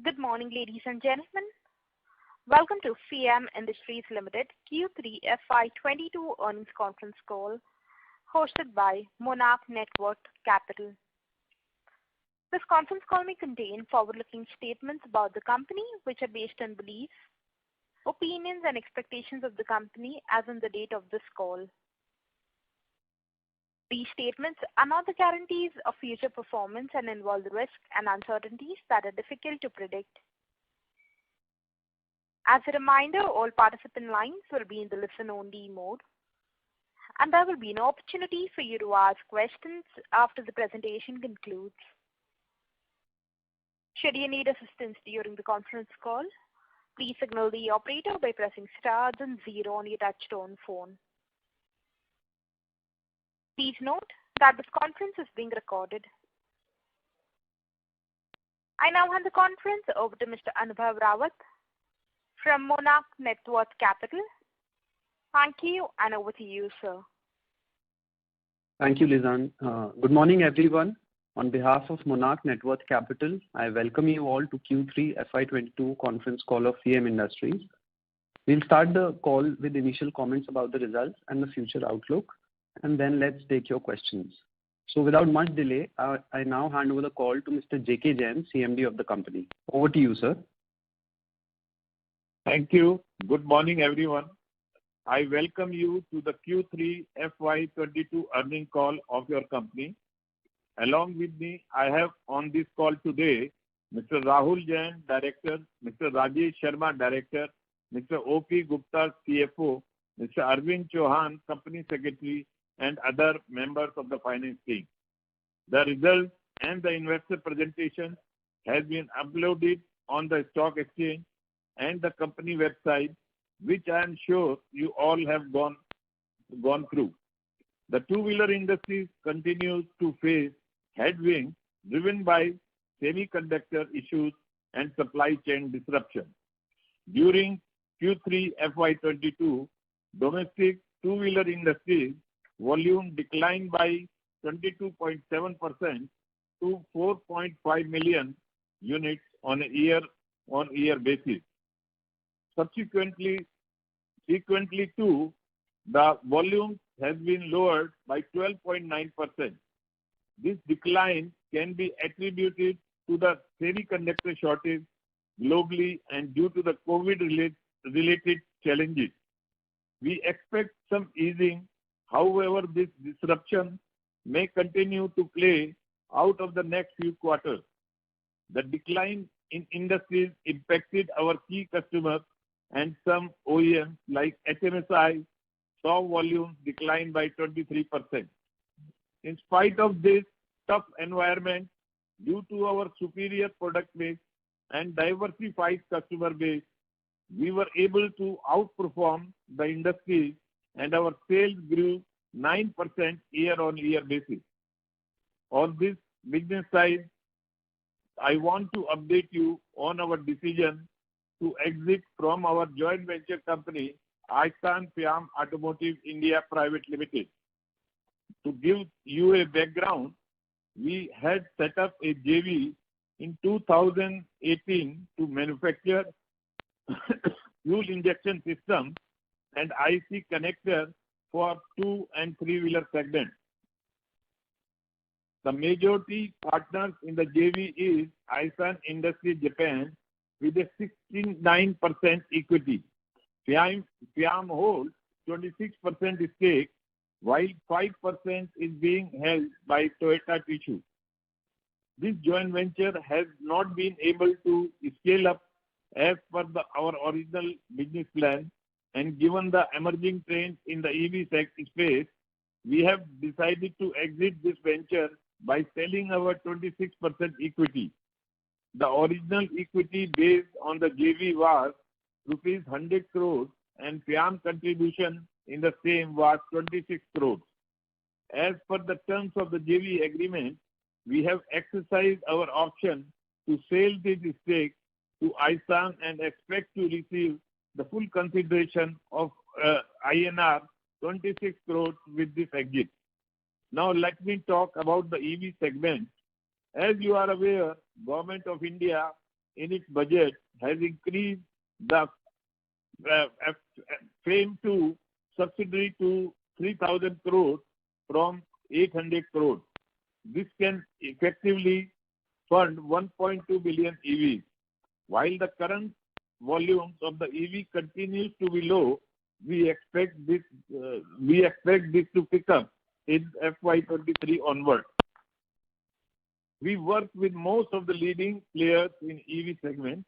Good morning, ladies and gentlemen. Welcome to Fiem Industries Limited Q3FY22 Earnings Conference call hosted by Monarch Networth Capital. This conference call may contain forward-looking statements about the company which are based on beliefs, opinions and expectations of the company as on the date of this call. These statements are not the guarantees of future performance and involve risks and uncertainties that are difficult to predict. As a reminder, all participant lines will be in the listen-only mode, and there will be an opportunity for you to ask questions after the presentation concludes. Should you need assistance during the conference call, please signal the operator by pressing star then 0 on your touch-tone phone. Please note that this conference is being recorded. I now hand the conference over to Mr. Anubhav Rawat from Monarch Networth Capital. Thank you, and over to you, sir. Thank you, Lizanne. Good morning, everyone. On behalf of Monarch Networth Capital, I welcome you all to Q3 FY22 conference call of Fiem Industries. We'll start the call with initial comments about the results and the future outlook, and then let's take your questions. So without much delay, I now hand over the call to Mr. J.K. Jain, CMD of the company. Over to you, sir. Thank you. Good morning, everyone. I welcome you to the Q3 FY22 earnings call of your company. Along with me, I have on this call today Mr. Rahul Jain, Director, Mr. Rajesh Sharma, Director, Mr. O.P. Gupta, CFO, Mr. Arvind Chauhan, Company Secretary, and other members of the finance team. The results and the investor presentation has been uploaded on the stock exchange and the company website, which I am sure you all have gone through. The two-wheeler industry continues to face headwinds driven by semiconductor issues and supply chain disruption. During Q3 FY22, domestic two-wheeler industry volume declined by 22.7% to 4.5 million units on a year-on-year basis. Sequentially too, the volume has been lowered by 12.9%. This decline can be attributed to the semiconductor shortage globally and due to the COVID-related challenges. We expect some easing. However, this disruption may continue to play out of the next few quarters. The decline in industries impacted our key customers and some OEMs like HMSI saw volumes decline by 23%. In spite of this tough environment, due to our superior product mix and diversified customer base, we were able to outperform the industry and our sales grew 9% year-on-year basis. On this business side, I want to update you on our decision to exit from our joint venture company, Aisan Fiem Automotive India Private Limited. To give you a background, we had set up a JV in 2018 to manufacture fuel injection system and IC connector for two- and three-wheeler segments. The majority partners in the JV is Aisan Industries Japan with a 69% equity. Fiem holds 26% stake, while 5% is being held by Toyota Tsusho. This joint venture has not been able to scale up as per our original business plan, and given the emerging trends in the EV space, we have decided to exit this venture by selling our 26% equity. The original equity based on the JV was rupees 100 crores and Fiem contribution in the same was 26 crores. As per the terms of the JV agreement, we have exercised our option to sell this stake to Aisan and expect to receive the full consideration of INR 26 crores with this exit. Now let me talk about the EV segment. As you are aware, Government of India in its budget has increased the Fiem 2 subsidiary to 3,000 crores from 800 crores. This can effectively fund 1.2 billion EVs. While the current volumes of the EV continues to be low, we expect this to pick up in FY23 onward. We work with most of the leading players in EV segment,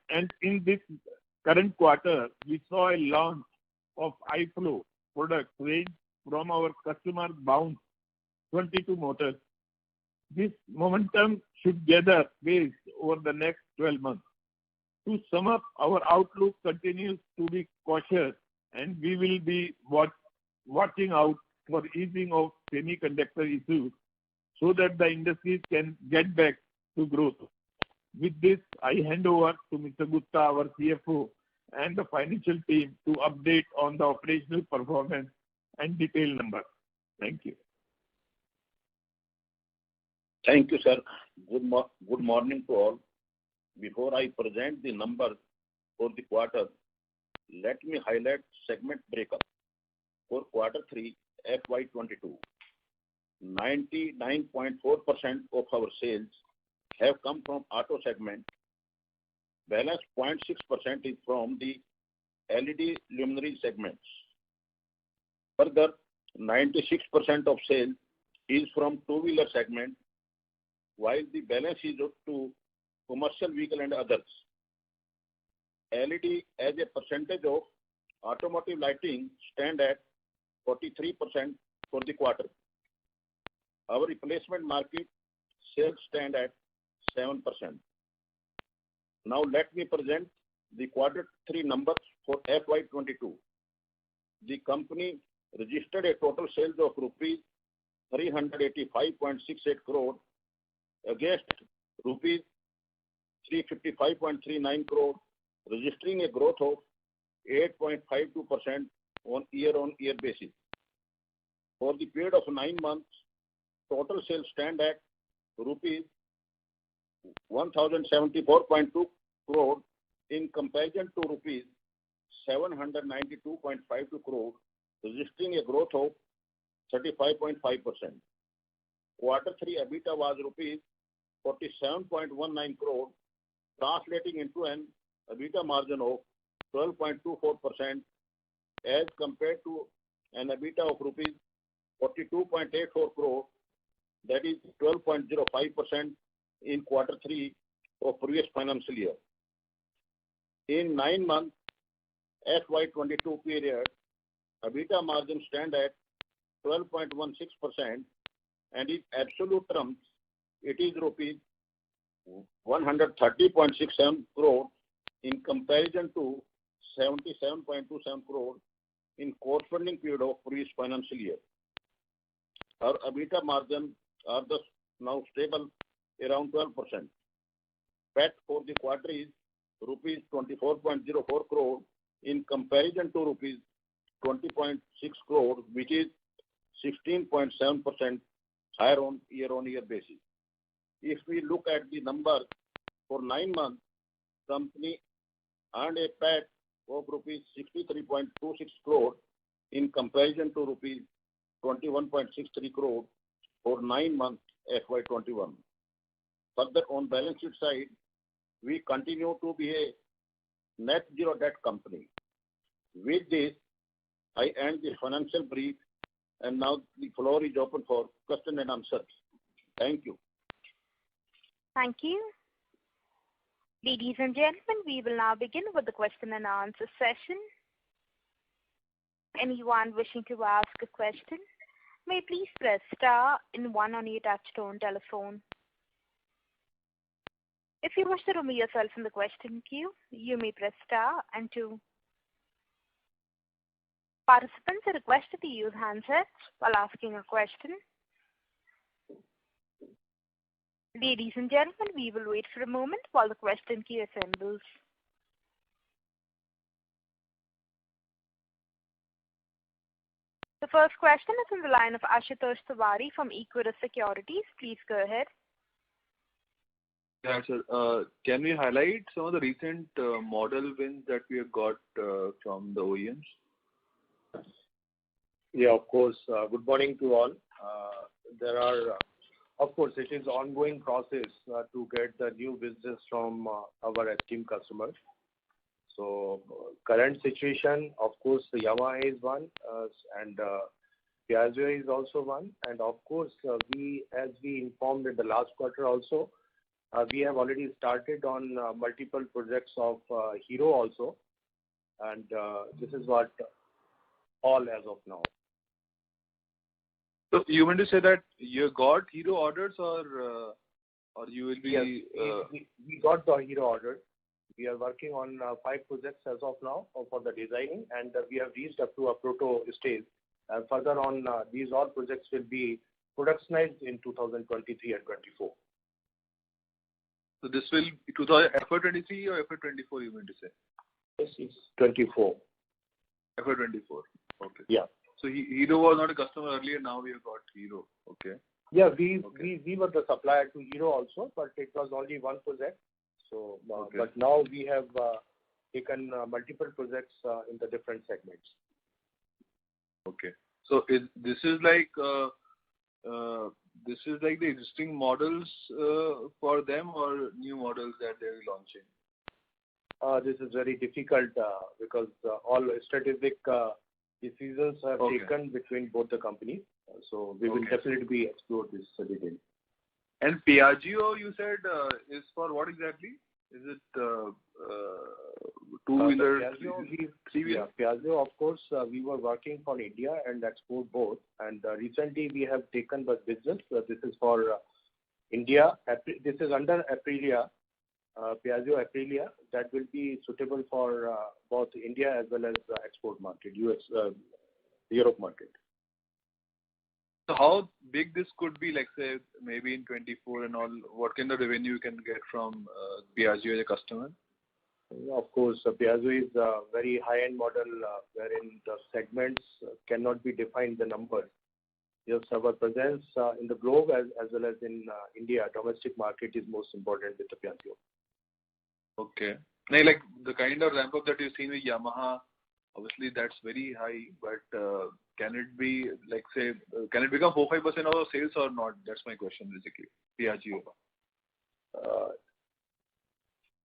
and in this current quarter, we saw a launch of iFlow product range from our customer Bounce 22 Motors. This momentum should gather pace over the next 12 months. To sum up, our outlook continues to be cautious, and we will be watching out for easing of semiconductor issues so that the industry can get back to growth. With this, I hand over to Mr. Gupta, our CFO, and the financial team to update on the operational performance and detailed numbers. Thank you. Thank you, sir. Good morning to all. Before I present the numbers for the quarter, let me highlight segment breakup. For quarter 3 FY22, 99.4% of our sales have come from auto segment. Balance 0.6% is from the LED luminary segments. Further, 96% of sales is from two-wheeler segment, while the balance is up to commercial vehicle and others. LED as a percentage of automotive lighting stand at 43% for the quarter. Our replacement market sales stand at 7%. Now let me present the quarter 3 numbers for FY22. The company registered a total sales of rupees 385.68 crore against rupees 355.39 crore, registering a growth of 8.52% on year-on-year basis. For the period of 9 months, total sales stand at rupees 1,074.2 crore in comparison to rupees 792.52 crore, registering a growth of 35.5%. Quarter 3 EBITDA was rupees 47.19 crore, translating into an EBITDA margin of 12.24% as compared to an EBITDA of rupees 42.84 crore, that is 12.05% in quarter 3 of previous financial year. In 9 months FY22 period, EBITDA margin stand at 12.16%, and in absolute terms, it is rupees 130.67 crore in comparison to 77.27 crore in corresponding period of previous financial year. Our EBITDA margin are thus now stable around 12%. PAT for the quarter is rupees 24.04 crore in comparison to rupees 20.6 crore, which is 16.7% higher on year-on-year basis. If we look at the numbers for 9 months, company earned a PAT of rupees 63.26 crore in comparison to rupees 21.63 crore for 9 months FY21. Further, on balance sheet side, we continue to be a net zero debt company. With this, I end the financial brief, and now the floor is open for question and answers. Thank you. Thank you. Ladies and gentlemen, we will now begin with the question and answer session. Anyone wishing to ask a question may please press star and 1 on your touchtone telephone. If you wish to remove yourself from the question queue, you may press star and 2. Participants are requested to use handsets while asking a question. Ladies and gentlemen, we will wait for a moment while the question queue assembles. The first question is on the line of Ashutosh Tiwari from Equirus Securities. Please go ahead. Yeah, sir. Can we highlight some of the recent model wins that we have got from the OEMs? Yeah, of course. Good morning to all. There are, of course, it is ongoing process to get the new business from our esteemed customers. So current situation, of course, the Yamaha is one, and Piaggio is also one, and of course, as we informed in the last quarter also, we have already started on multiple projects of Hero also, and this is what all as of now. So you meant to say that you got Hero orders, or you will be? Yes, we got the Hero orders. We are working on 5 projects as of now for the designing, and we have reached up to a proto stage. Further on, these all projects will be productionized in 2023 and 24. So this will be FY23 or FY24, you mean to say? Yes, it's 24. FY24. Okay. Yeah. So Hero was not a customer earlier. Now we have got Hero. Okay. Yeah, we were the supplier to Hero also, but it was only one project. So, but now we have taken multiple projects in the different segments. Okay. So this is like the existing models for them, or new models that they are launching? This is very difficult because all strategic decisions are taken between both the companies. So we will definitely be explore this detail. And Piaggio, you said, is for what exactly? Is it two-wheeler, three-wheeler? Yeah, Piaggio, of course, we were working for India and export both. And recently we have taken the business. This is for India. This is under Aprilia, Piaggio Aprilia. That will be suitable for both India as well as the export market, US, Europe market. So how big this could be, like say maybe in 24 and all? What kind of revenue you can get from Piaggio as a customer? Of course, Piaggio is a very high-end model wherein the segments cannot be defined the numbers. Just our presence in the globe as well as in India, domestic market is most important with the Piaggio. Okay. Now, like the kind of ramp up that you've seen with Yamaha, obviously that's very high, but can it be like say, can it become 4-5% of our sales or not? That's my question basically. Piaggio.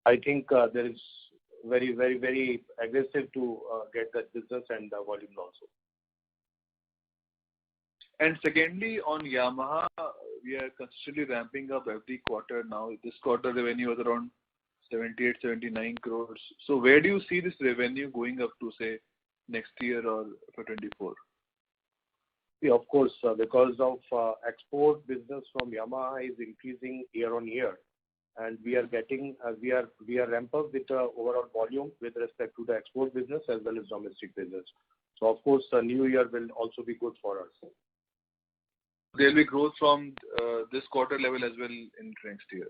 I think there is very aggressive to get that business and volume also. And secondly, on Yamaha, we are consistently ramping up every quarter now. This quarter revenue was around 78-79 crores. So where do you see this revenue going up to, say, next year or for 24? Yeah, of course, because of export business from Yamaha is increasing year on year, and we are getting we are ramp up with the overall volume with respect to the export business as well as domestic business. So of course, the new year will also be good for us. There will be growth from this quarter level as well in next year.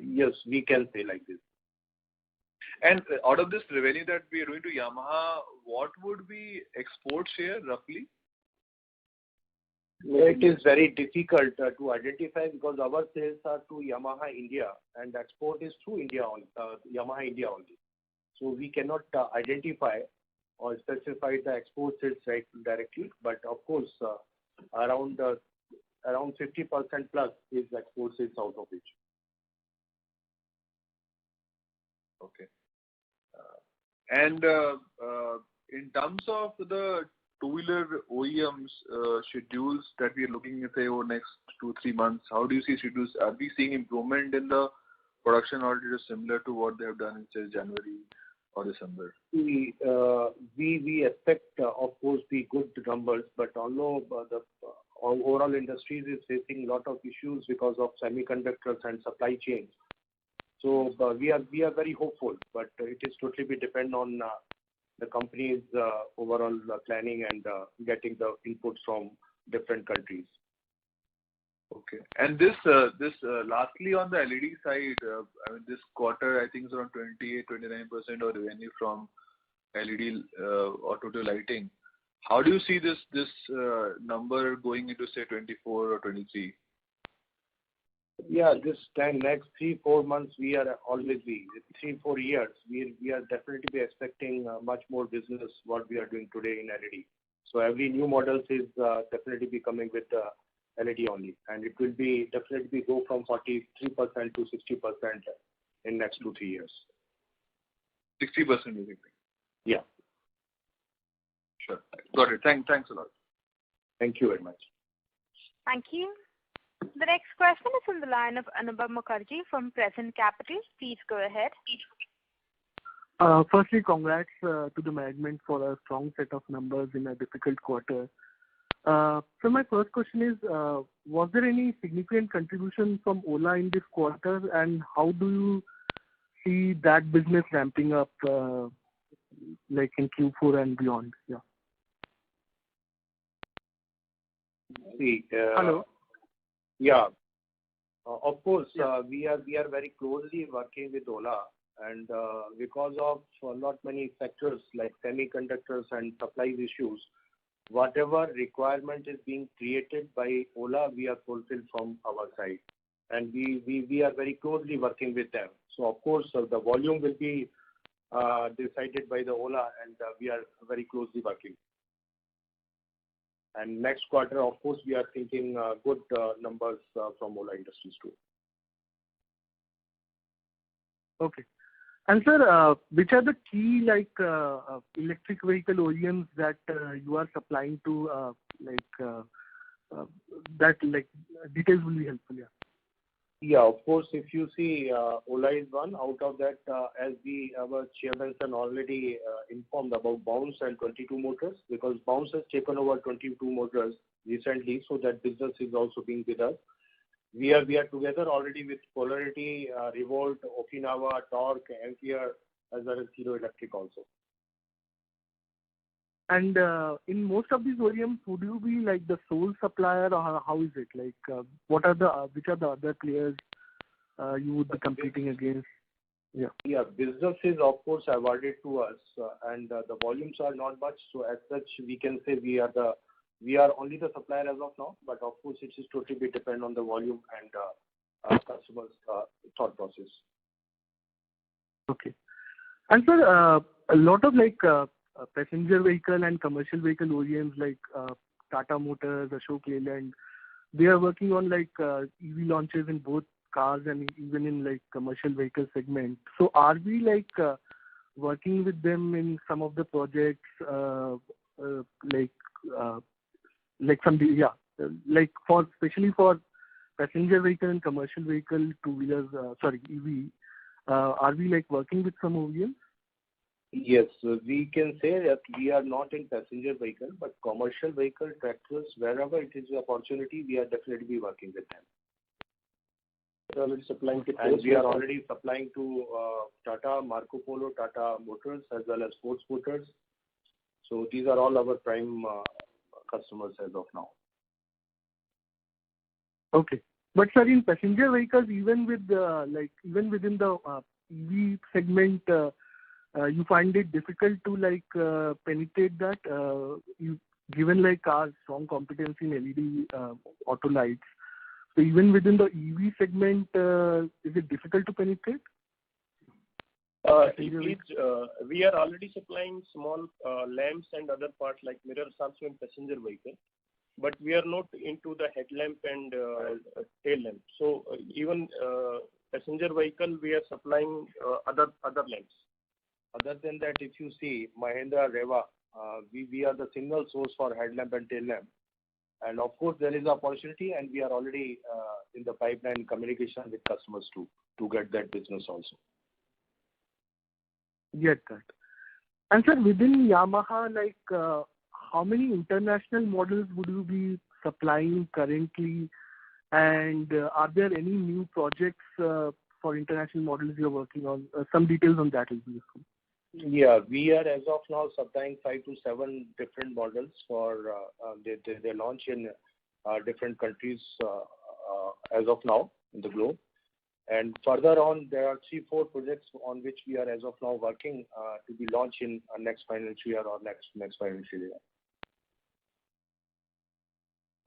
Yes, we can say like this. And out of this revenue that we are doing to Yamaha, what would be export share roughly? It is very difficult to identify because our sales are to Yamaha India and export is through India on Yamaha India only. So we cannot identify or specify the export sales right directly, but of course around 50% plus is export sales out of it. Okay. And in terms of the two-wheeler OEMs schedules that we are looking at, say, over next 2-3 months, how do you see schedules? Are we seeing improvement in the production, or it is similar to what they have done in, say, January or December? We expect, of course, the good numbers, but although the overall industry is facing a lot of issues because of semiconductors and supply chains. So we are very hopeful, but it is totally be depend on the company's overall planning and getting the inputs from different countries. Okay. And this lastly on the LED side, I mean this quarter I think is around 28-29% of revenue from LED automotive lighting. How do you see this number going into say 24 or 23? Yeah, this time next 3-4 months we are always 3-4 years we are definitely be expecting much more business what we are doing today in LED. So every new models is definitely be coming with LED only, and it will be definitely go from 43% to 60% in next 2-3 years. 60% you think? Yeah. Sure. Got it. Thanks a lot. Thank you very much. Thank you. The next question is from the line of Anubhav Mukherjee from Prescient Capital. Please go ahead. Firstly, congrats to the management for a strong set of numbers in a difficult quarter. So my first question is, was there any significant contribution from Ola in this quarter, and how do you see that business ramping up, like in Q4 and beyond? Yeah. Hello. Yeah. Of course, we are very closely working with Ola, and because of not many factors like semiconductors and supply issues, whatever requirement is being created by Ola, we are fulfilled from our side, and we are very closely working with them. So of course, the volume will be decided by the Ola, and we are very closely working. And next quarter, of course, we are thinking good numbers from Ola Industries too. Okay. And sir, which are the key electric vehicle OEMs that you are supplying to? Details will be helpful. Yeah. Yeah, of course. If you see, Ola is one. Out of that, as our chairman already informed about Bounce and 22 motors, because Bounce has taken over 22 motors recently, so that business is also being with us. We are together already with Polarity, Revolt, Okinawa, Torque, Ampere, as well as Hero Electric also. And in most of these OEMs, would you be like the sole supplier, or how is it? Like, which are the other players you would be competing against? Yeah. Yeah, business is of course awarded to us, and the volumes are not much. So as such, we can say we are only the supplier as of now. But of course, it is totally depend on the volume and customers' thought process. Okay. And sir, a lot of passenger vehicle and commercial vehicle OEMs like Tata Motors, Ashok Leyland, they are working on EV launches in both cars and even in commercial vehicle segment. So are we working with them in some of the projects especially for passenger vehicle and commercial vehicle two-wheelers, EV, are we working with some OEMs? Yes, we can say that we are not in passenger vehicle, but commercial vehicle tractors, wherever it is an opportunity, we are definitely working with them. We are already supplying to we are already supplying to Tata, Marco Polo, Tata Motors, as well as Ford Motors. So these are all our prime customers as of now. Okay. But sir, in passenger vehicles, even with even within the EV segment, you find it difficult to penetrate that, given our strong competence in LED auto lights. So even within the EV segment, is it difficult to penetrate? We are already supplying small lamps and other parts like mirrors also in passenger vehicle, but we are not into the headlamp and tail lamp. So even passenger vehicle, we are supplying other lamps. Other than that, if you see Mahindra Reva, we are the single source for headlamp and tail lamp. And of course, there is an opportunity, and we are already in the pipeline communication with customers to get that business also. Get that. And sir, within Yamaha, how many international models would you be supplying currently? And are there any new projects for international models you're working on? Some details on that will be useful. Yeah, we are as of now supplying 5 to 7 different models for they launch in different countries as of now in the globe. And further on, there are 3-4 projects on which we are as of now working to be launched in next financial year or next financial year.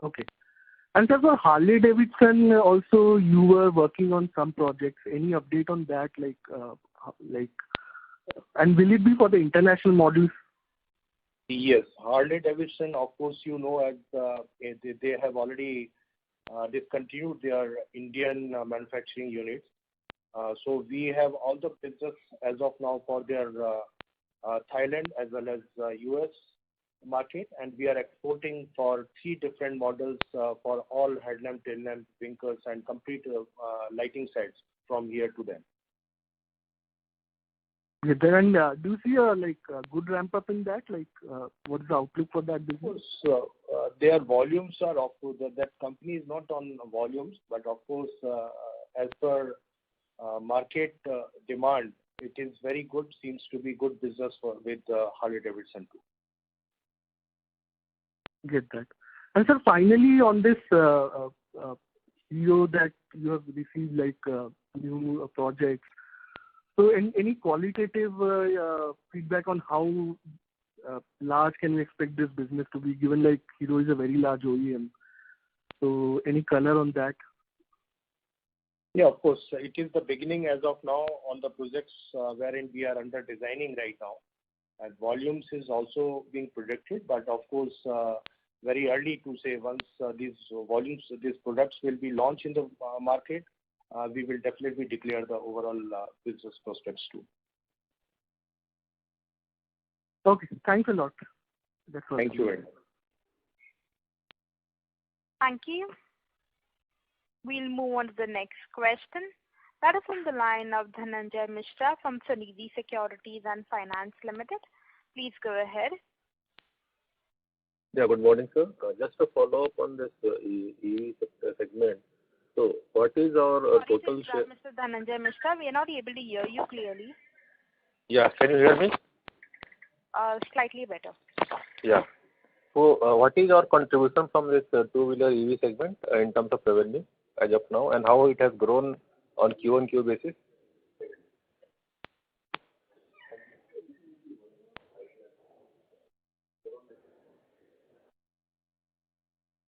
Okay. And sir, for Harley Davidson, also you were working on some projects. Any update on that? And will it be for the international models? Yes, Harley Davidson, of course, you know, they have already discontinued their Indian manufacturing units. So we have all the business as of now for their Thailand as well as US market, and we are exporting for 3 different models for all headlamp, tail lamp, blinkers, and complete lighting sets from here to them. Yeah, then, do you see a good ramp up in that? What is the outlook for that business? So their volumes are, of course, that company is not on volumes, but of course, as per market demand, it is very good. Seems to be good business with Harley Davidson too. Get that. And sir, finally on this CEO that you have received new projects. So any qualitative feedback on how large can we expect this business to be, given Hero is a very large OEM. So any color on that? Yeah, of course. It is the beginning as of now on the projects wherein we are under designing right now. And volumes is also being predicted, but of course, very early to say. Once these products will be launched in the market, we will definitely declare the overall business prospects too. Okay, thanks a lot. That's all. Thank you very much. Thank you. We'll move on to the next question. That is on the line of Dhananjay Mishra from Sunidhi Securities and Finance Limited. Please go ahead. Yeah, good morning, sir. Just to follow up on this EV segment. So, what is our total share? Mr. Dhananjay Mishra, we are not able to hear you clearly. Yeah, can you hear me? Slightly better. Yeah. So, what is our contribution from this two-wheeler EV segment in terms of revenue as of now, and how it has grown on Q-on-Q basis?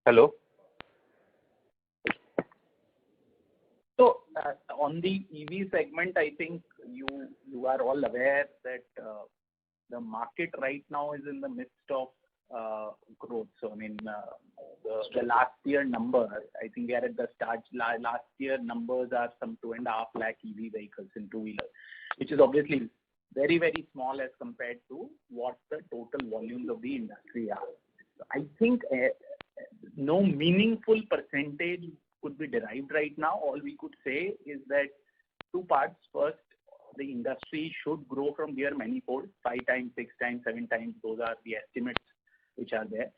Hello? So, on the EV segment, I think you are all aware that the market right now is in the midst of growth. So, I mean, the last year number, I think we are at the start. Last year numbers are some 2.5 lakh EV vehicles in two-wheeler, which is obviously very, very small as compared to what the total volumes of the industry are. So I think no meaningful percentage could be derived right now. All we could say is that 2 parts. First, the industry should grow from here manifold, 5 times, 6 times, 7 times. Those are the estimates which are there.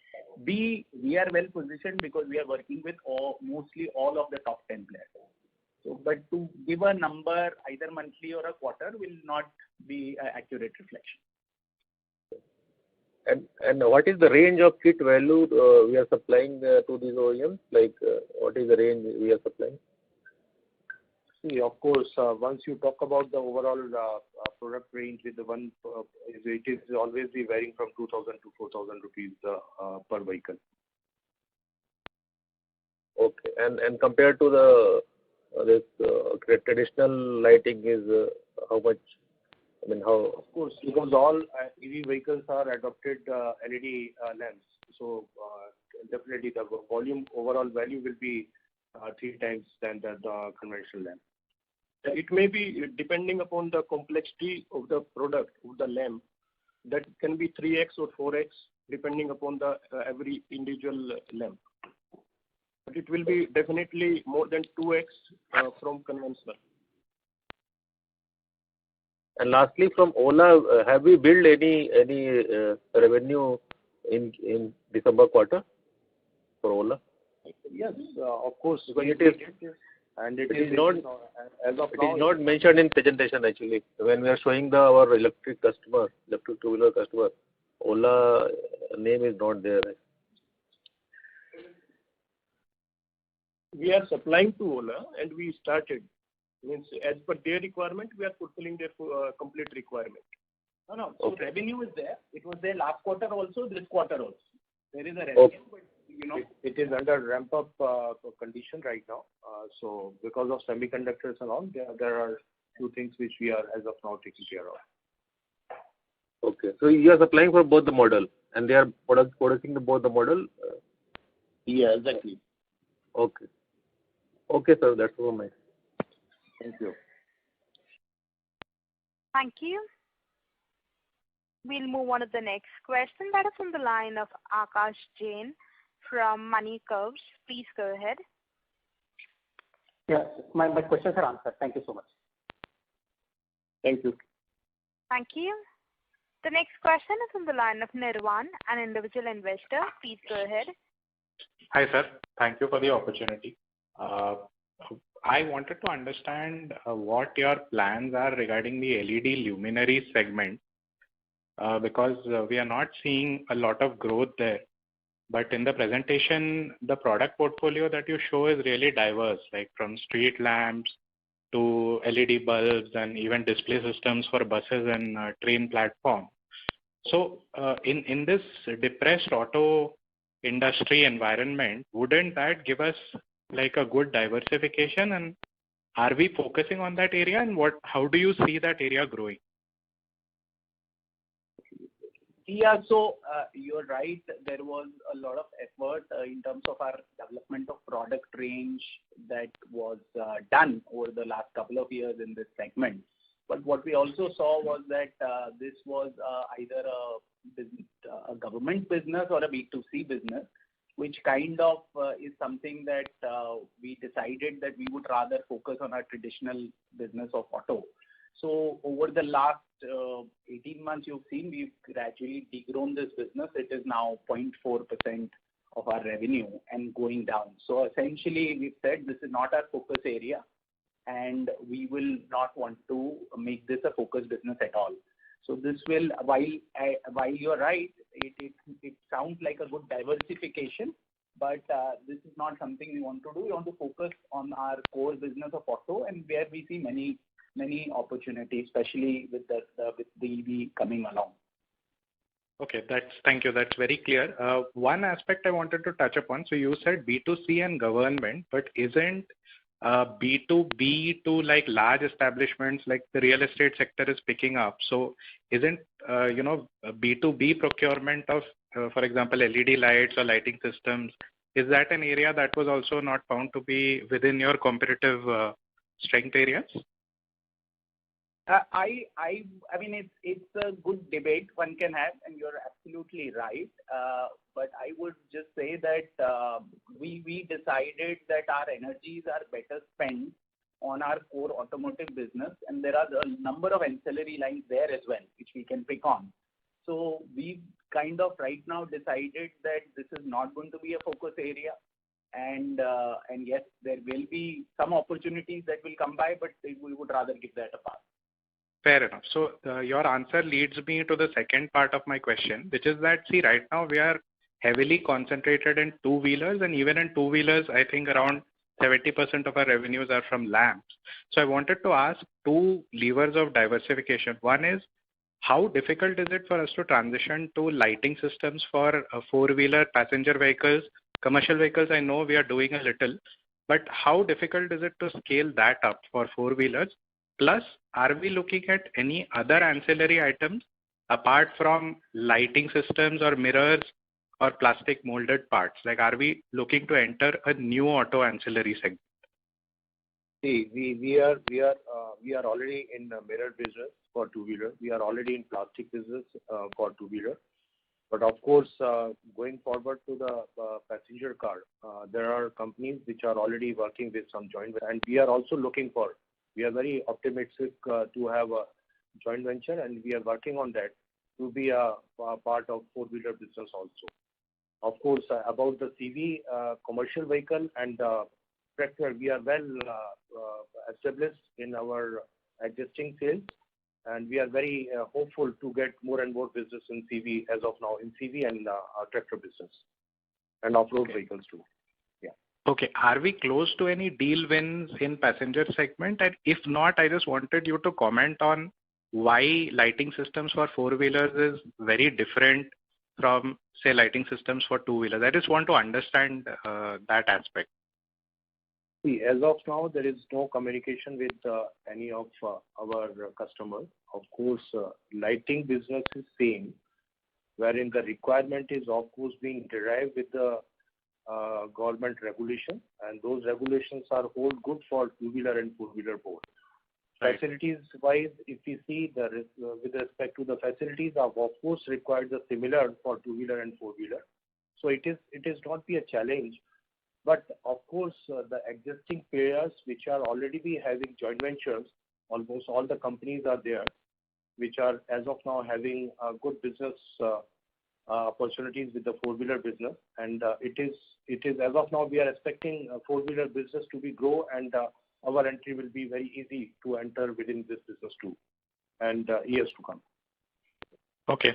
B, we are well positioned because we are working with mostly all of the top 10 players. So, but to give a number either monthly or a quarter will not be an accurate reflection. And what is the range of kit value we are supplying to these OEMs? What is the range we are supplying? See, of course, once you talk about the overall product range with the one, it is always be varying from 2,000 to 4,000 rupees per vehicle. Okay, and compared to this traditional lighting is how much? I mean, how? Of course, because all EV vehicles are adopted LED lamps, so definitely the volume overall value will be 3 times than the conventional lamp. It may be depending upon the complexity of the product, of the lamp, that can be 3x or 4x depending upon the every individual lamp. But it will be definitely more than 2x from conventional. And lastly, from Ola, have we built any revenue in December quarter for Ola? Yes, of course. Because it is not as of now. It is not mentioned in presentation actually. When we are showing our electric two-wheeler customer, Ola name is not there. We are supplying to Ola and we started. Means as per their requirement, we are fulfilling their complete requirement. No. So revenue is there. It was there last quarter also, this quarter also. There is a revenue, but It is under ramp-up condition right now. So because of semiconductors and all, there are few things which we are as of now taking care of. Okay. So you are supplying for both the model and they are producing both the model? Yeah, exactly. Okay. Okay, sir. That's all my. Thank you. Thank you. We'll move on to the next question. That is from the line of Akash Jain from Money Curves. Please go ahead. Yes, my questions are answered. Thank you so much. Thank you. Thank you. The next question is from the line of Nirvan, an individual investor. Please go ahead. Hi, sir. Thank you for the opportunity. I wanted to understand what your plans are regarding the LED luminary segment, because we are not seeing a lot of growth there. But in the presentation, the product portfolio that you show is really diverse, like from street lamps to LED bulbs and even display systems for buses and train platform. So in this depressed auto industry environment, wouldn't that give us like a good diversification? And are we focusing on that area? And how do you see that area growing? Yeah, so you're right. There was a lot of effort in terms of our development of product range that was done over the last couple of years in this segment. But what we also saw was that this was either a government business or a B2C business, which kind of is something that we decided that we would rather focus on our traditional business of auto. So over the last 18 months, you've seen we've gradually degrown this business. It is now 0.4% of our revenue and going down. So essentially, we've said this is not our focus area, and we will not want to make this a focus business at all. So this will, while you're right, it sounds like a good diversification, but this is not something we want to do. We want to focus on our core business of auto, and where we see many opportunities, especially with the EV coming along. Okay, thank you. That's very clear. One aspect I wanted to touch upon. So you said B2C and government, but isn't B2B to like large establishments like the real estate sector is picking up? So isn't B2B procurement of, for example, LED lights or lighting systems, is that an area that was also not found to be within your competitive strength areas? I mean, it's a good debate one can have, and you're absolutely right. But I would just say that we decided that our energies are better spent on our core automotive business, and there are a number of ancillary lines there as well, which we can pick on. So we've kind of right now decided that this is not going to be a focus area. And yes, there will be some opportunities that will come by, but we would rather give that a pass. Fair enough. So your answer leads me to the second part of my question, which is that, see, right now we are heavily concentrated in two-wheelers, and even in two-wheelers, I think around 70% of our revenues are from lamps. So I wanted to ask two levers of diversification. One is, how difficult is it for us to transition to lighting systems for four-wheeler passenger vehicles? Commercial vehicles, I know we are doing a little, but how difficult is it to scale that up for four-wheelers? Plus, are we looking at any other ancillary items apart from lighting systems or mirrors or plastic molded parts? Like, are we looking to enter a new auto ancillary segment? See, we are already in the mirror business for two-wheeler. We are already in plastic business for two-wheeler. But of course, going forward to the passenger car, there are companies which are already working with some joint, and we are also looking for. We are very optimistic to have a joint venture, and we are working on that to be a part of four-wheeler business also. Of course, about the CV, commercial vehicle and tractor, we are well established in our existing sales, and we are very hopeful to get more and more business in CV as of now, in CV and tractor business, and off-road vehicles too. Okay. Are we close to any deal wins in passenger segment? And if not, I just wanted you to comment on why lighting systems for four-wheelers is very different from, say, lighting systems for two-wheelers? I just want to understand that aspect. See, as of now, there is no communication with any of our customers. Of course, lighting business is same, wherein the requirement is of course being derived with the government regulation, and those regulations are hold good for two-wheeler and four-wheeler both. Right. Facilities wise, if we see with respect to the facilities, of course required the similar for two-wheeler and four-wheeler. So it is not be a challenge, but of course the existing players which are already be having joint ventures, almost all the companies are there, which are as of now having good business opportunities with the four-wheeler business, and it is as of now we are expecting four-wheeler business to be grow, and our entry will be very easy to enter within this business too, and years to come. Okay,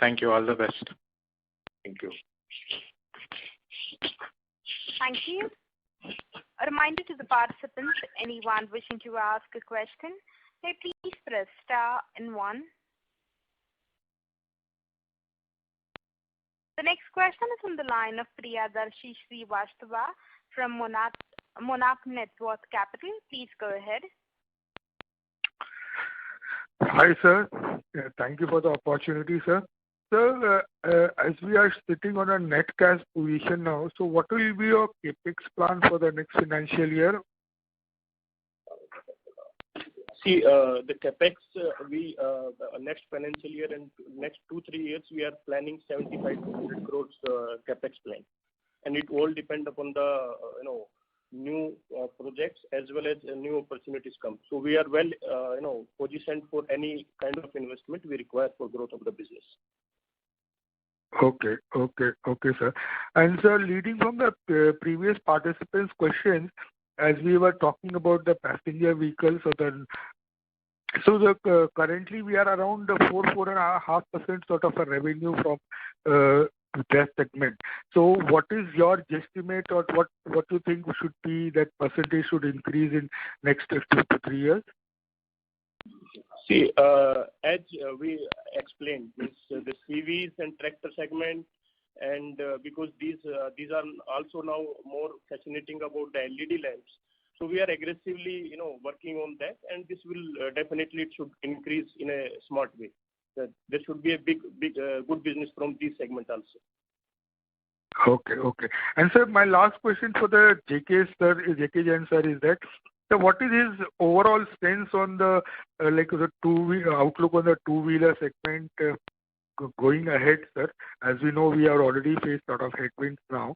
thank you. All the best. Thank you. Thank you. A reminder to the participants: anyone wishing to ask a question, may please press star and 1. The next question is on the line of Priyadarshi Srivastava from Monarch Networth Capital. Please go ahead. Hi, sir. Thank you for the opportunity, sir. Sir, as we are sitting on a net cash position now, so what will be your capex plan for the next financial year? See, the capex, we next financial year and next 2-3 years, we are planning 75 to 100 crores capex plan, and it all depend upon the new projects as well as new opportunities come. So we are well positioned for any kind of investment we require for growth of the business. Okay, sir. And sir, leading from the previous participants' questions, as we were talking about the passenger vehicles, currently we are around 4.5% sort of a revenue from that segment. So what is your guesstimate, or what you think should be that percentage should increase in next 2 to 3 years? See, as we explained, the CVs and tractor segment, and because these are also now more fascinating about the LED lamps. So we are aggressively, working on that, and this will definitely it should increase in a smart way. There should be a big good business from this segment also. Okay. And sir, my last question for the JK Jain sir is that, so what is his overall stance on the the outlook on the two-wheeler segment going ahead, sir? As we know, we are already faced a lot of headwinds now,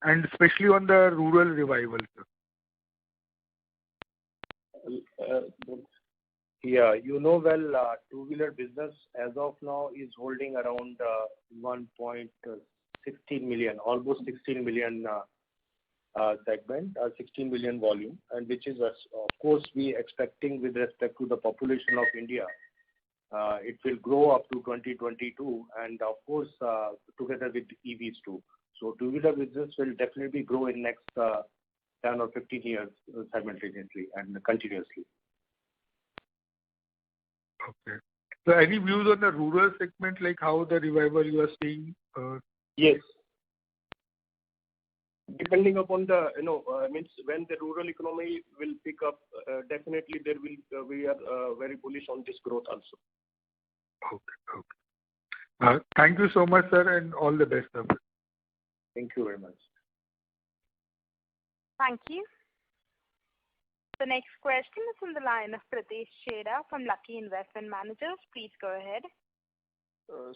and especially on the rural revival, sir. Yeah, two-wheeler business as of now is holding around 1.16 million, almost 16 million segment, 16 million volume, and which is of course we expecting with respect to the population of India, it will grow up to 2022, and of course together with EVs too. So two-wheeler business will definitely grow in next 10 or 15 years simultaneously and continuously. Okay. So any views on the rural segment, like how the revival you are seeing? Yes. Depending upon the, means when the rural economy will pick up, definitely we are very bullish on this growth also. Okay. Thank you so much, sir, and all the best, sir. Thank you very much. Thank you. The next question is on the line of Pritesh Chheda from Lucky Investment Managers. Please go ahead.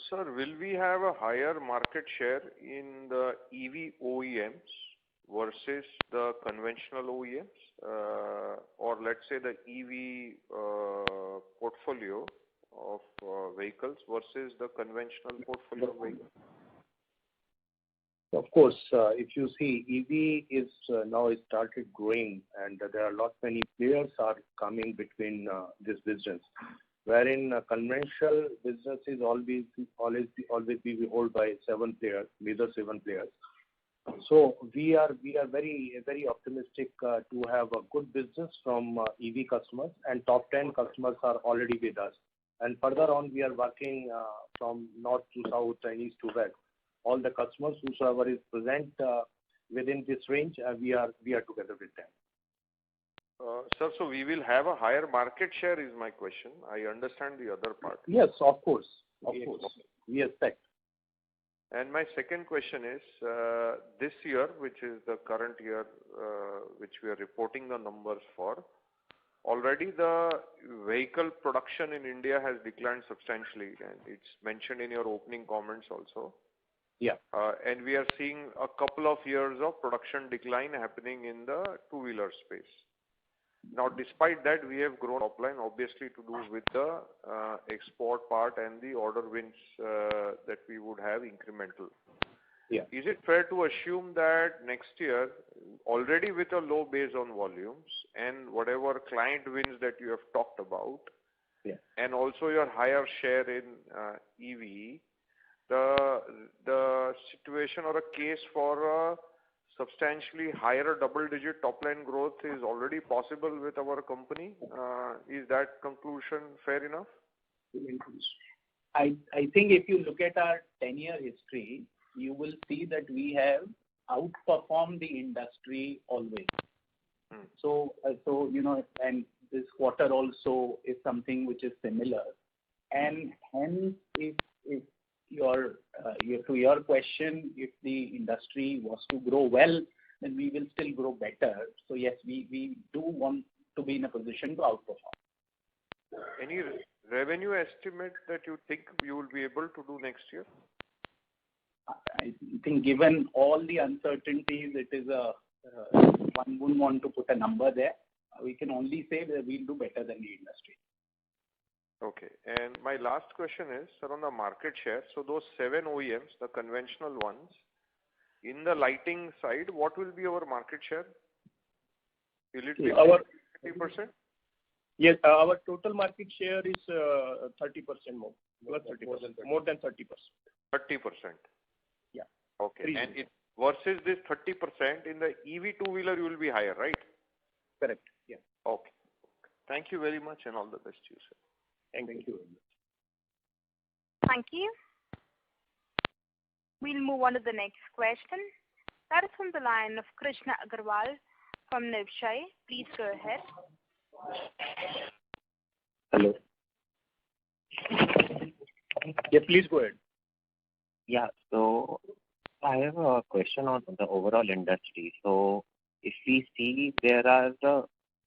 Sir, will we have a higher market share in the EV OEMs versus the conventional OEMs, or let's say the EV portfolio of vehicles versus the conventional portfolio of vehicles? Of course, if you see, EV is now started growing, and there are many players are coming between this business, wherein conventional business is always be held by 7 players, major 7 players. So we are very optimistic to have a good business from EV customers, and top 10 customers are already with us. And further on, we are working from north to south and east to west. all the customers whosoever is present within this range, we are together with them. Sir, so we will have a higher market share is my question. I understand the other part. Yes, of course. We expect. And my second question is, this year, which is the current year, which we are reporting the numbers for, already the vehicle production in India has declined substantially, and it's mentioned in your opening comments also. Yeah. And we are seeing a couple of years of production decline happening in the two-wheeler space. Now, despite that, we have grown top line, obviously to do with the export part and the order wins that we would have incremental. Yeah. Is it fair to assume that next year, already with a low base on volumes and whatever client wins that you have talked about, yeah, and also your higher share in EV, the situation or a case for a substantially higher double-digit top-line growth is already possible with our company? Is that conclusion fair enough? I think if you look at our 10-year history, you will see that we have outperformed the industry always. So and this quarter also is something which is similar. And hence, if to your question, if the industry was to grow well, then we will still grow better. So yes, we do want to be in a position to outperform. Any revenue estimate that you think you will be able to do next year? I think given all the uncertainties, it is one wouldn't want to put a number there. We can only say that we'll do better than the industry. Okay. And my last question is, sir, on the market share. So those 7 OEMs, the conventional ones, in the lighting side, what will be our market share? Will it be 30%? Yes, our total market share is 30% more. More than 30%. 30%. Yeah. Okay. And it versus this 30% in the EV two-wheeler, you will be higher, right? Correct. Yeah. Okay. Thank you very much, and all the best to you, sir. Thank you very much. Thank you. We'll move on to the next question. That is from the line of Krishna Agarwal from Nivshay. Please go ahead. Hello. Yeah, please go ahead. Yeah, so I have a question on the overall industry. So if we see there are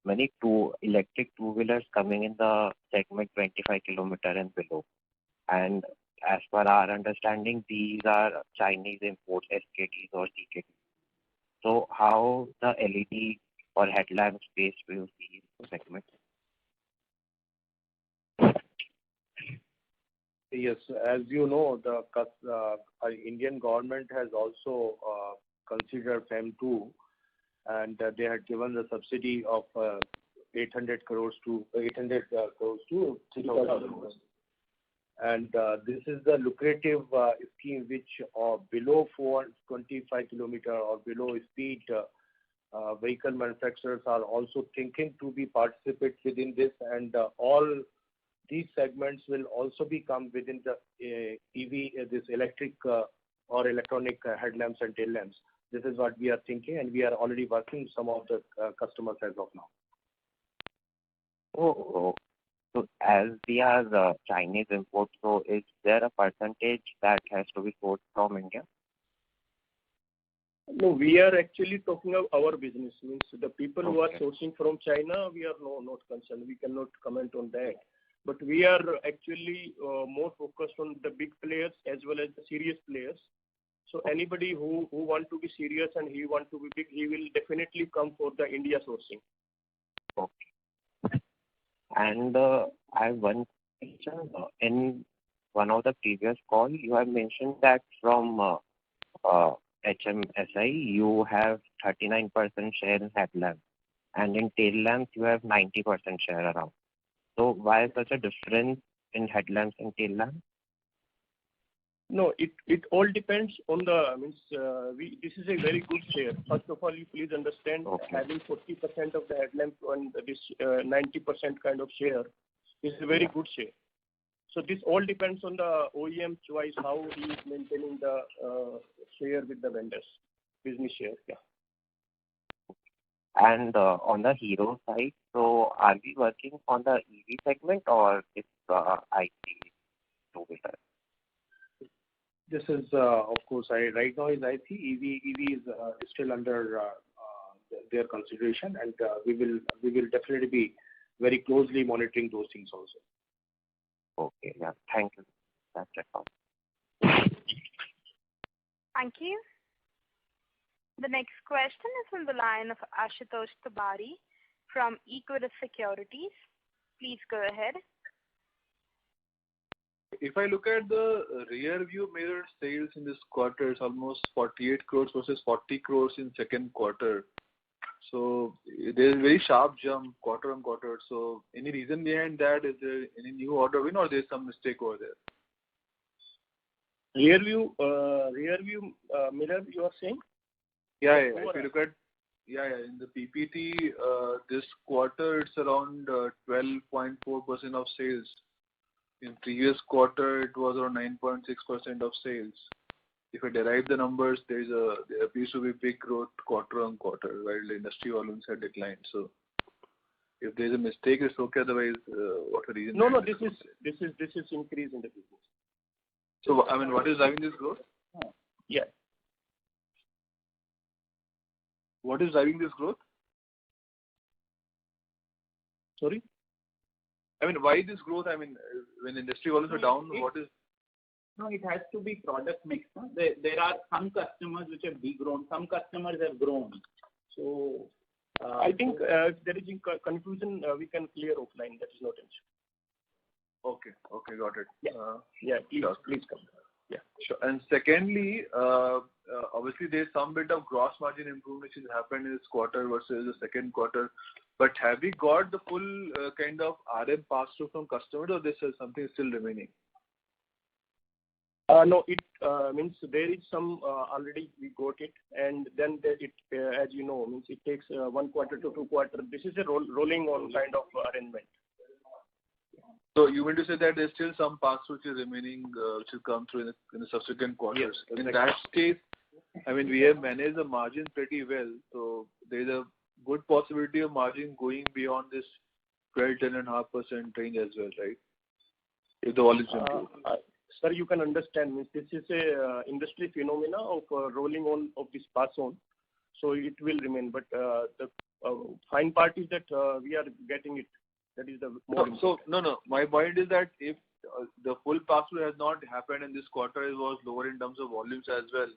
many electric two-wheelers coming in the segment 25 kilometer and below. And as per our understanding, these are Chinese imports, SKDs or CKDs. So how the LED or headlamp space will you see in the segment? Yes, as you know, the Indian government has also considered FEM 2, and they had given the subsidy of 800 crores to 3,000 crores. And this is the lucrative scheme which below 425 kilometer or below speed vehicle manufacturers are also thinking to be participate within this, and all these segments will also become within the EV, this electric or electronic headlamps and tail lamps. This is what we are thinking, and we are already working with some of the customers as of now. Oh, so as we are the Chinese import, so is there a percentage that has to be sourced from India? No, we are actually talking of our business. Means the people who are sourcing from China, we are not concerned. We cannot comment on that. But we are actually more focused on the big players as well as the serious players. So anybody who want to be serious and he want to be big, he will definitely come for the India sourcing. Okay. And I have one question. In one of the previous calls, you have mentioned that from HMSI, you have 39% share in headlamps, and in tail lamps, you have 90% share around. So why such a difference in headlamps and tail lamps? No, it all depends on the this is a very good share. First of all, you please understand having 40% of the headlamp and this 90% kind of share is a very good share. So this all depends on the OEM choice, how he is maintaining the share with the vendors, business share. Yeah. And on the Hero side, so are we working on the EV segment or it's IC two-wheeler? This is, of course, right now is IC. EV is still under their consideration, and we will definitely be very closely monitoring those things also. Okay, yeah. Thank you. That's it. Thank you. The next question is from the line of Ashutosh Tabari from Equirus Securities. Please go ahead. If I look at the rear view mirror sales in this quarter, it's almost 48 crores versus 40 crores in second quarter. So there's a very sharp jump quarter on quarter. So any reason behind that? Is there any new order win or there's some mistake over there? Rear view mirror, you are saying? Yeah. If you look at in the PPT, this quarter it's around 12.4% of sales. In previous quarter, it was around 9.6% of sales. If I derive the numbers, there appears to be big growth quarter on quarter, while the industry volumes have declined. So, if there is a mistake, it's okay. Otherwise, what the reason? No. This is increase in the business. So, I mean, what is driving this growth? Yeah. What is driving this growth? Sorry? I mean, why this growth? I mean, when industry volumes are down, what is? No, it has to be product mix. No? There are some customers which have degrown, some customers have grown. So, I think if there is confusion, we can clear offline. That is not an issue. Okay, got it. Yeah, please come. Yeah, sure. And secondly, obviously there's some bit of gross margin improvement which has happened in this quarter versus the second quarter. But have we got the full kind of RM pass-through from customers, or this is something still remaining? No, it means there is some already we got it, and then it, as you know, means it takes 1 quarter to 2 quarters. This is a rolling on kind of arrangement. So you mean to say that there's still some pass-through which is remaining, which will come through in the subsequent quarters? Yes, in that case, I mean, we have managed the margin pretty well. So there's a good possibility of margin going beyond this 12.5% range as well, right? If the volumes improve. Sir, you can understand, means this is a industry phenomena of rolling on of this pass on, so it will remain. But the fine part is that we are getting it. That is the more. No. My point is that if the full pass-through has not happened in this quarter, it was lower in terms of volumes as well.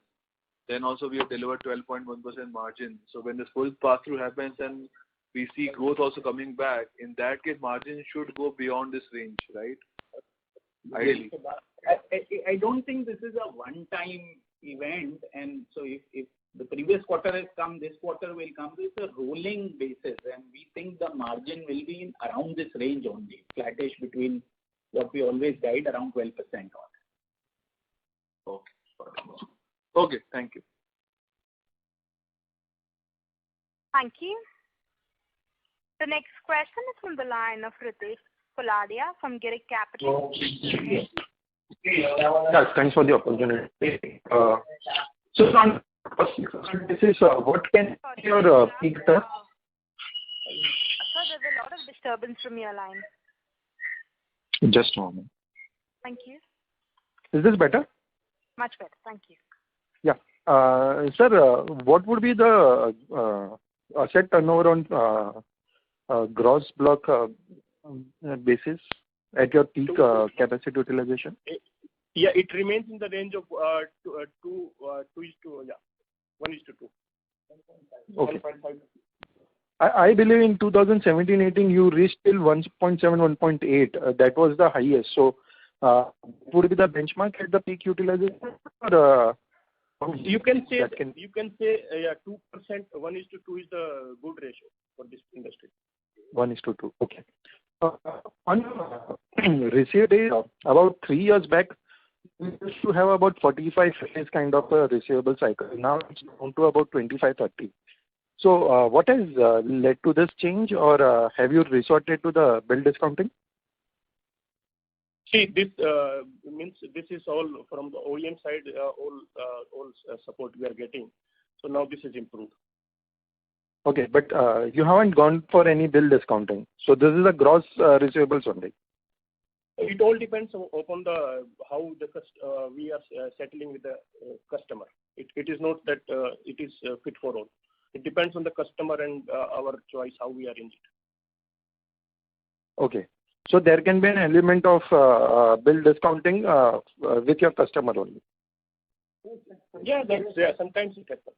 Then also we have delivered 12.1% margin. So when this full pass-through happens and we see growth also coming back, in that case, margin should go beyond this range, right? Ideally. I don't think this is a one-time event, and so if the previous quarter has come, this quarter will come. It's a rolling basis, and we think the margin will be in around this range only, flattish between what we always guide around 12% on. Okay, thank you. Thank you. The next question is from the line of Ritesh Poladia from Girik Capital. Yes, thanks for the opportunity. So on this is what can your peak test? Sir, there's a lot of disturbance from your line. Just a moment. Thank you. Is this better? Much better. Thank you. Yeah. Sir, what would be the asset turnover on gross block basis at your peak capacity utilization? Yeah, it remains in the range of 1:2. Okay. I believe in 2017-18 you reached till 1.7, 1.8. That was the highest. So, would it be the benchmark at the peak utilization? Or, you can say 2%. 1:2 is the good ratio for this industry. 1:2. Okay. On receive days, about 3 years back, we used to have about 45 days kind of a receivable cycle. Now it's down to about 25-30. So, what has led to this change, or have you resorted to the bill discounting? See, this means this is all from the OEM side, all support we are getting. So now this is improved. Okay, but you haven't gone for any bill discounting. So this is a gross receivables only. It all depends upon the how we are settling with the customer. It is not that it is fit for all. It depends on the customer and our choice how we arrange it. Okay. So there can be an element of bill discounting with your customer only. Yeah, sometimes it happens.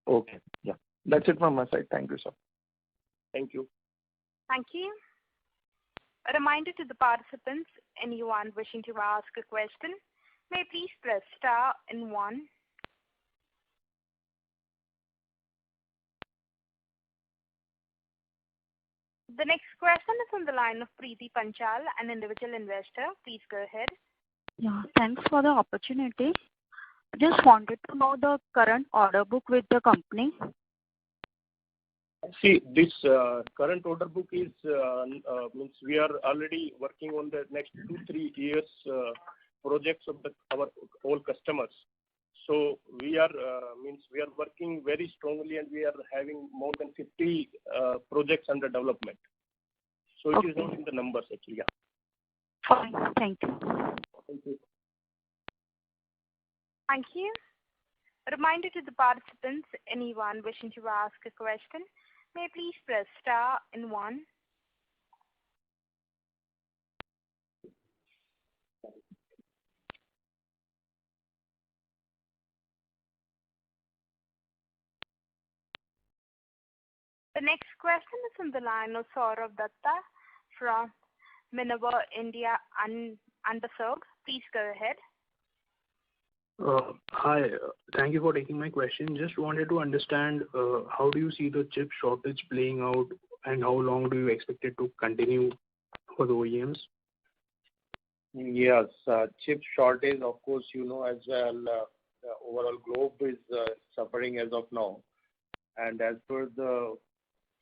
Okay. Yeah. That's it from my side. Thank you, sir. Thank you. Thank you. A reminder to the participants, anyone wishing to ask a question, may please press star and 1. The next question is on the line of Preeti Panchal, an individual investor. Please go ahead. Yeah, thanks for the opportunity. Just wanted to know the current order book with the company. See, this current order book is means we are already working on the next 2-3 years projects of our all customers. So we are working very strongly, and we are having more than 50 projects under development. So it is not in the numbers actually. Yeah. Fine. Thank you. Thank you. Thank you. A reminder to the participants, anyone wishing to ask a question, may please press star and 1. The next question is on the line of Saurabh Datta from Minerva India Underserved. Please go ahead. Hi, thank you for taking my question. Just wanted to understand how do you see the chip shortage playing out, and how long do you expect it to continue for the OEMs? Yes, chip shortage, of course, you know as well, the overall globe is suffering as of now. And as per the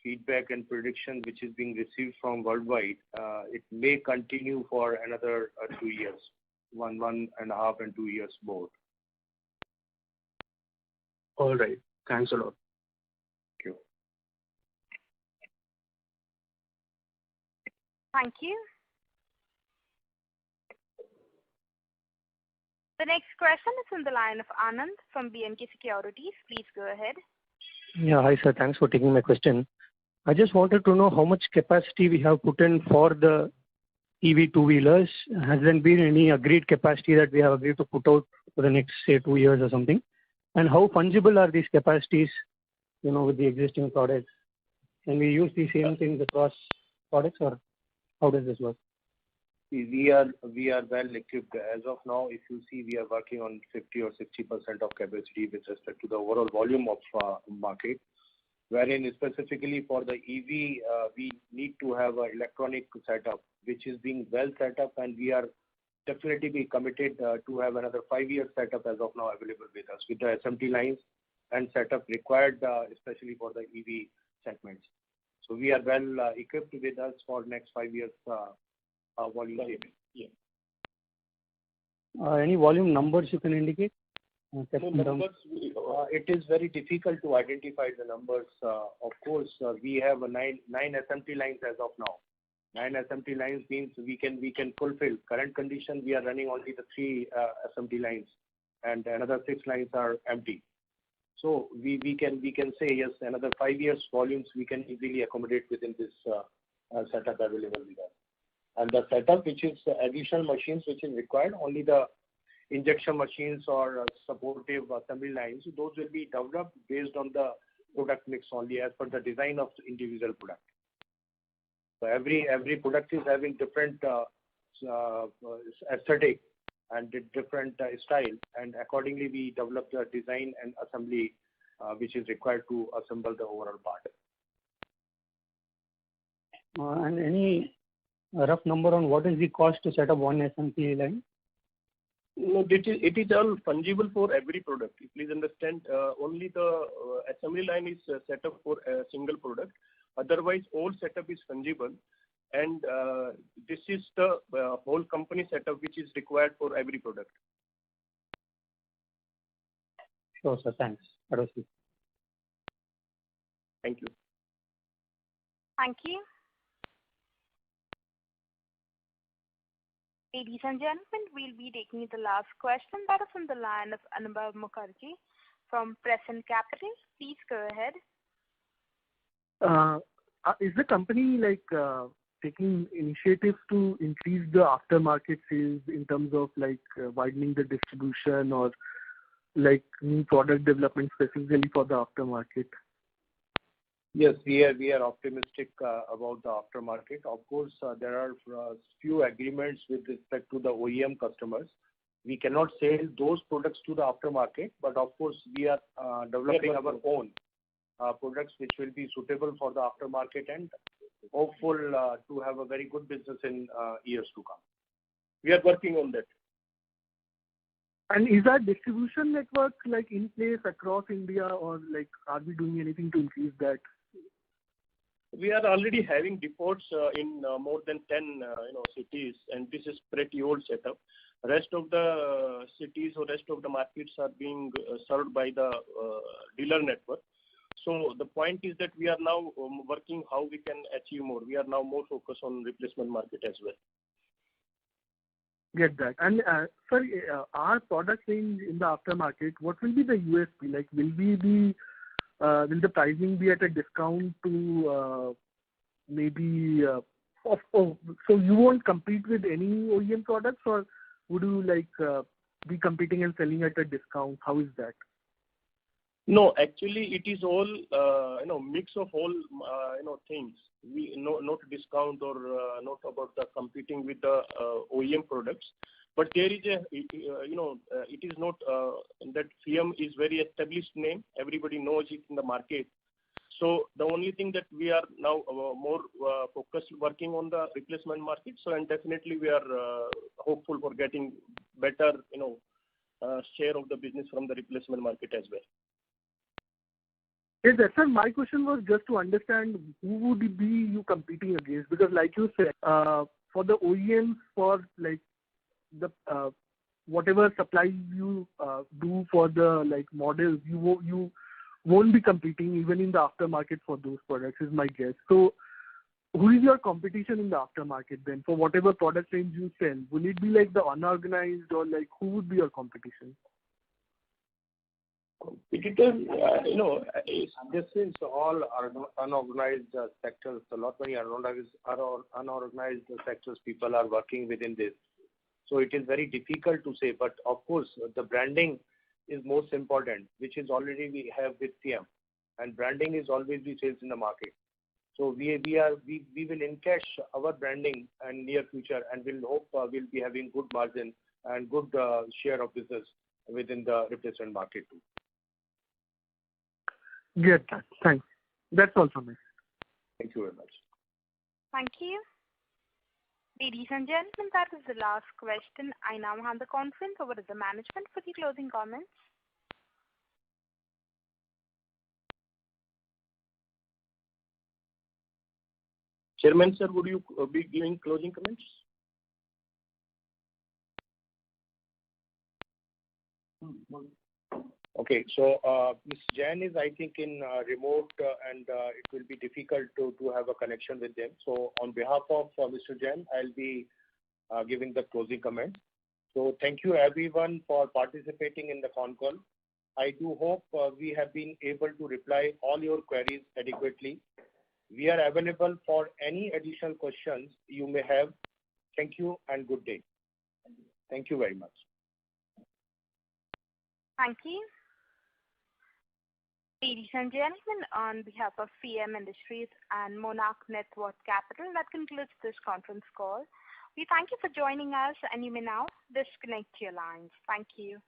feedback and prediction which is being received from worldwide, it may continue for another 2 years, one and a half and 2 years both. All right. Thanks a lot. Thank you. Thank you. The next question is on the line of Anand from B&K Securities. Please go ahead. Yeah, hi sir. Thanks for taking my question. I just wanted to know how much capacity we have put in for the EV two-wheelers. Has there been any agreed capacity that we have agreed to put out for the next, say, 2 years or something? And how fungible are these capacities, with the existing products? Can we use the same things across products, or how does this work? We are well equipped. As of now, if you see, we are working on 50 or 60% of capacity with respect to the overall volume of market, wherein specifically for the EV, we need to have an electronic setup, which is being well set up, and we are definitely be committed to have another 5-year setup as of now available with us, with the SMT lines and setup required, especially for the EV segments. So we are well equipped with us for next 5 years volume saving. Yeah. Any volume numbers you can indicate? Numbers, it is very difficult to identify the numbers. Of course, we have 9 SMT lines as of now. 9 SMT lines means we can fulfill. Current condition, we are running only the 3 SMT lines, and another 6 lines are empty. So we can say yes, another 5 years volumes we can easily accommodate within this setup available with us. And the setup, which is additional machines which is required, only the injection machines or supportive assembly lines, those will be developed based on the product mix only as per the design of the individual product. So every product is having different aesthetic and different style, and accordingly we develop the design and assembly which is required to assemble the overall part. And any rough number on what is the cost to set up one SMT line? No, it is all fungible for every product. Please understand, only the assembly line is set up for a single product. Otherwise, all setup is fungible. and this is the whole company setup which is required for every product. Sure, sir. Thanks. That was it. Thank you. Thank you. Ladies and gentlemen, we'll be taking the last question. That is on the line of Anubhav Mukherjee from Prescient Capital. Please go ahead. Is the company taking initiatives to increase the aftermarket sales in terms of widening the distribution or new product development specifically for the aftermarket? Yes, we are optimistic about the aftermarket. Of course, there are few agreements with respect to the OEM customers. We cannot sell those products to the aftermarket, but of course, we are developing our own products which will be suitable for the aftermarket and hopeful to have a very good business in years to come. We are working on that. And is our distribution network in place across India, or are we doing anything to increase that? We are already having depots in more than 10 cities, and this is pretty old setup. Rest of the cities or rest of the markets are being served by the dealer network. So the point is that we are now working how we can achieve more. We are now more focused on replacement market as well. Get that. And sorry, our product range in the aftermarket, what will be the USP? Will the pricing be at a discount to maybe? So you won't compete with any OEM products, or would you be competing and selling at a discount? How is that? No, actually, it is all mix of all things. We not discount or not about the competing with the OEM products, but there is it is not that Fiem is very established name. Everybody knows it in the market. So the only thing that we are now more focused working on the replacement market. So and definitely we are hopeful for getting better share of the business from the replacement market as well. Yes, sir. My question was just to understand who would be you competing against, because like you said, for the OEMs, for the whatever supply you do for the models, you won't be competing even in the aftermarket for those products, is my guess. So who is your competition in the aftermarket then for whatever product range you sell? Will it be the unorganized, or who would be your competition? This is all unorganized sectors. A lot many unorganized sectors people are working within this. So it is very difficult to say, but of course the branding is most important, which is already we have with Fiem, and branding is always the sales in the market. So we will encash our branding in near future, and we'll hope we'll be having good margin and good share of business within the replacement market too. Get that. Thanks. That's all from me. Thank you very much. Thank you. Ladies and gentlemen, that is the last question. I now hand the conference over to the management for the closing comments. Chairman, sir, would you be giving closing comments? Okay, so Ms. Jain is, I think, in remote, and it will be difficult to have a connection with them. So on behalf of Mr. Jain, I'll be giving the closing comment. So thank you everyone for participating in the Concall. I do hope we have been able to reply all your queries adequately. We are available for any additional questions you may have. Thank you and good day. Thank you very much. Thank you. Ladies and gentlemen, on behalf of Fiem Industries and Monarch Network Capital, that concludes this conference call. We thank you for joining us, and you may now disconnect your lines. Thank you.